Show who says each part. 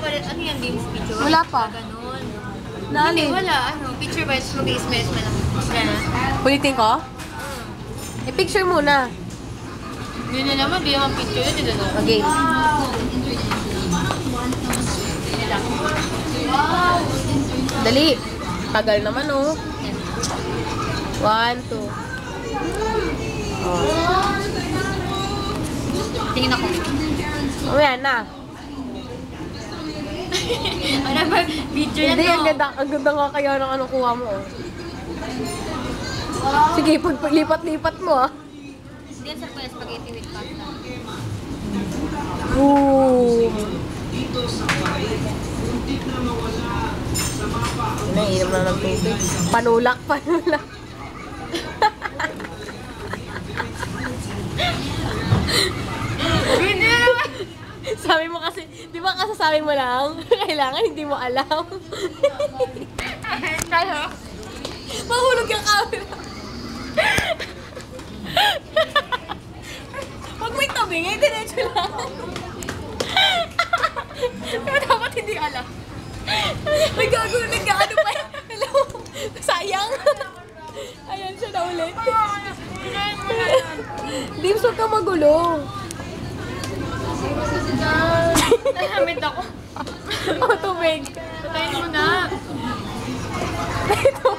Speaker 1: wala. Ano yan, games picture?
Speaker 2: Wala pa.
Speaker 1: Ganon.
Speaker 2: Naalin?
Speaker 1: Hindi, wala. Ano, picture ba? Mag-i-smash mo lang. Gano'n.
Speaker 2: Ulitin ko? I-picture muna.
Speaker 1: Yun na naman, di naman picture yun. Dito na.
Speaker 2: Okay. Dali. Tagal naman, oh. 1, 2. Oh.
Speaker 1: Tingin ako.
Speaker 2: Oh, yan na.
Speaker 1: Ano ba? Picture yan,
Speaker 2: Hindi,
Speaker 1: no?
Speaker 2: ang ganda nga kaya ng ano kuha mo, oh. Sige, paglipat-lipat mo, ah.
Speaker 1: Hindi yan sa kuya, spaghetti with pasta.
Speaker 2: Boom! Naiinom na ng tubig. Panulak.
Speaker 1: Hindi na naman!
Speaker 2: Sabi mo kasi, di ba kasasabi mo lang, kailangan hindi mo alam.
Speaker 1: Kaya?
Speaker 2: Mahulog yung camera. Huwag mo itabingin, diretso lang. Pero dapat hindi alam. May gagawin, nag-ano pa. Hello? Sayang. Ayan siya na ulit. Dims, huwag ka magulo.
Speaker 1: Nahamid ako.
Speaker 2: Oh, tubig.
Speaker 1: Patayin mo na.
Speaker 2: Ito.